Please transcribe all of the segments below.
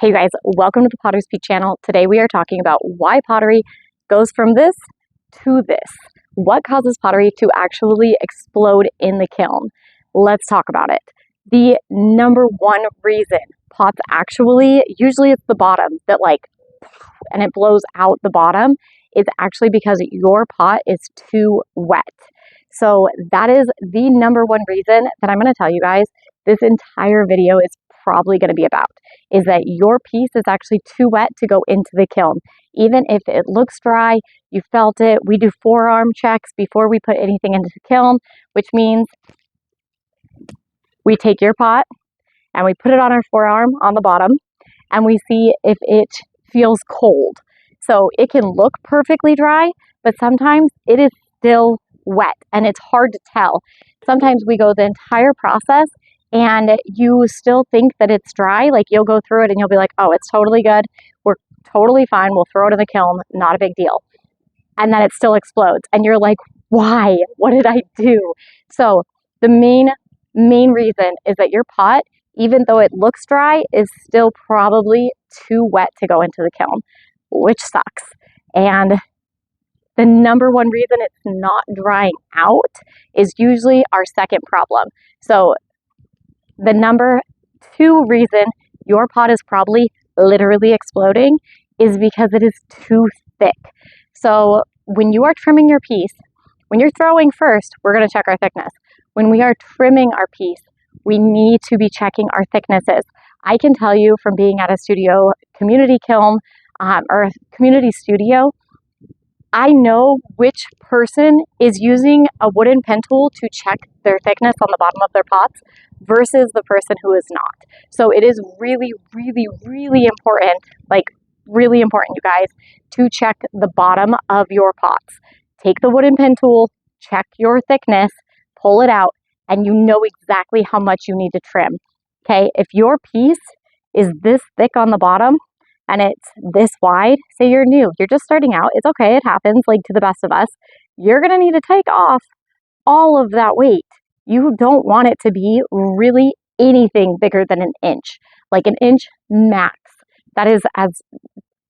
Hey you guys, welcome to the Potter's Peak channel. Today we are talking about why pottery goes from this to this. What causes pottery to actually explode in the kiln? Let's talk about it. The number one reason pots usually it's the bottom that and it blows out the bottom, is actually because your pot is too wet. So that is the number one reason that I'm going to tell you guys this entire video is probably going to be about, is that your piece is actually too wet to go into the kiln. Even if it looks dry, you felt it. We do forearm checks before we put anything into the kiln, which means we take your pot and we put it on our forearm on the bottom and we see if it feels cold. So it can look perfectly dry, but sometimes it is still wet and it's hard to tell. Sometimes we go the entire process and you still think that it's dry. Like you'll go through it and you'll be like, oh, it's totally good. We're totally fine. We'll throw it in the kiln. Not a big deal. And then it still explodes. And you're like, why? What did I do? So the main reason is that your pot, even though it looks dry, is still probably too wet to go into the kiln, which sucks. And the number one reason it's not drying out is usually our second problem. So the number two reason your pot is probably literally exploding is because it is too thick. So when you are trimming your piece, when you're throwing first, we're going to check our thickness. When we are trimming our piece, we need to be checking our thicknesses. I can tell you from being at a community kiln, or a community studio, I know which person is using a wooden pen tool to check their thickness on the bottom of their pots versus the person who is not. So it is really, really, really important, you guys, to check the bottom of your pots. Take the wooden pen tool, check your thickness, pull it out, and you know exactly how much you need to trim. Okay, if your piece is this thick on the bottom, and it's this wide, say you're new, you're just starting out, it's okay, it happens, like to the best of us. You're gonna need to take off all of that weight. You don't want it to be really anything bigger than an inch, like an inch max. That's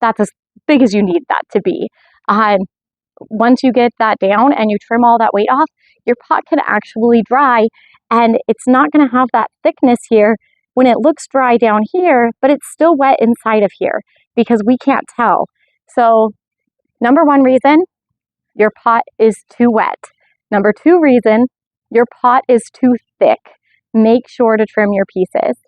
as big as you need that to be. Once you get that down and you trim all that weight off, your pot can actually dry, and it's not gonna have that thickness here when it looks dry down here, but it's still wet inside of here because we can't tell. So number one reason, your pot is too wet. Number two reason, your pot is too thick. Make sure to trim your pieces.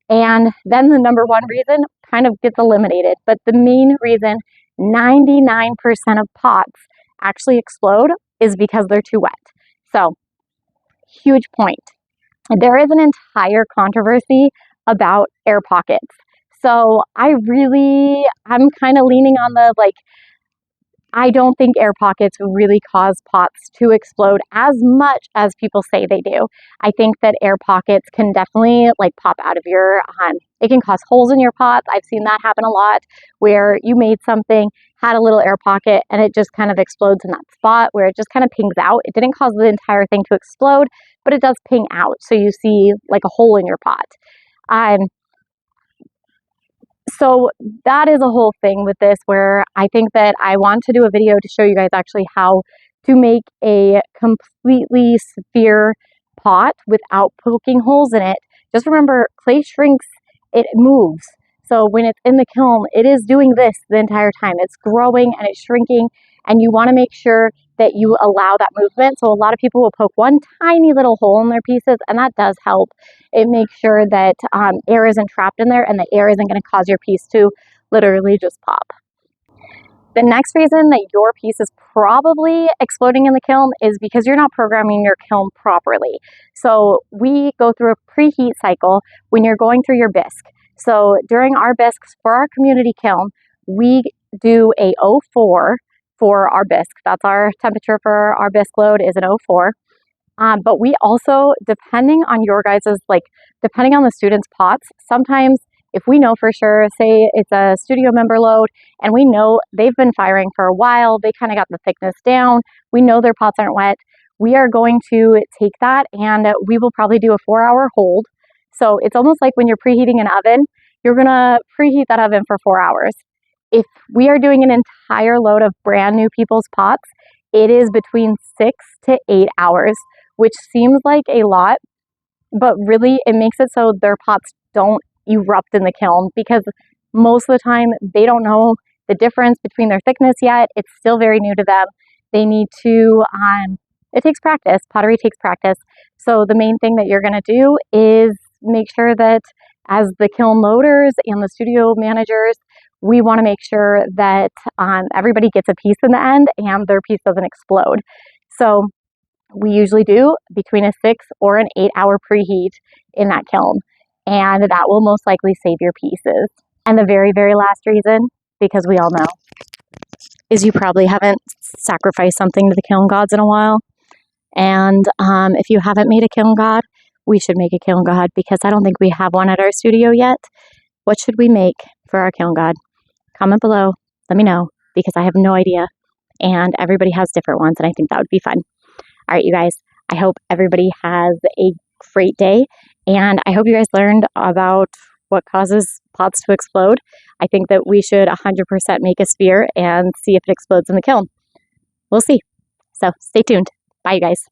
And then the number one reason kind of gets eliminated, but the main reason 99% of pots actually explode is because they're too wet. So huge point. There is an entire controversy about air pockets. So I'm kind of leaning on I don't think air pockets really cause pots to explode as much as people say they do. I think that air pockets can definitely pop out of it can cause holes in your pots. I've seen that happen a lot where you made something, had a little air pocket, and it just kind of explodes in that spot where it just kind of pings out. It didn't cause the entire thing to explode, but it does ping out. So you see like a hole in your pot. So that is a whole thing with this where I think that I want to do a video to show you guys actually how to make a completely sphere pot without poking holes in it. Just remember, clay shrinks, it moves. So when it's in the kiln, it is doing this the entire time. It's growing and it's shrinking, and you want to make sure that you allow that movement. So a lot of people will poke one tiny little hole in their pieces, and that does help. It makes sure that air isn't trapped in there and the air isn't going to cause your piece to literally just pop. The next reason that your piece is probably exploding in the kiln is because you're not programming your kiln properly. So we go through a preheat cycle when you're going through your bisque. So during our bisques for our community kiln, we do a 04 for our bisque. That's our temperature for our bisque load is an 04. But we also, depending on your guys's, depending on the students' pots, sometimes if we know for sure, say it's a studio member load and we know they've been firing for a while, they kind of got the thickness down, we know their pots aren't wet, we are going to take that and we will probably do a 4-hour hold. So it's almost like when you're preheating an oven, you're going to preheat that oven for 4 hours. If we are doing an entire load of brand new people's pots, it is between 6 to 8 hours, which seems like a lot, but really it makes it so their pots don't erupt in the kiln, because most of the time they don't know the difference between their thickness yet. It's still very new to them. They need to, it takes practice. Pottery takes practice. So the main thing that you're going to do is make sure that as the kiln loaders and the studio managers, we want to make sure that everybody gets a piece in the end and their piece doesn't explode. So we usually do between a 6 or an 8 hour preheat in that kiln, and that will most likely save your pieces. And the very, very last reason, because we all know, is you probably haven't sacrificed something to the kiln gods in a while. And if you haven't made a kiln god, we should make a kiln god, because I don't think we have one at our studio yet. What should we make for our kiln god? Comment below, let me know, because I have no idea, and everybody has different ones, and I think that would be fun. All right, you guys, I hope everybody has a great day, and I hope you guys learned about what causes pots to explode. I think that we should 100% make a sphere and see if it explodes in the kiln. We'll see. So stay tuned. Bye, you guys.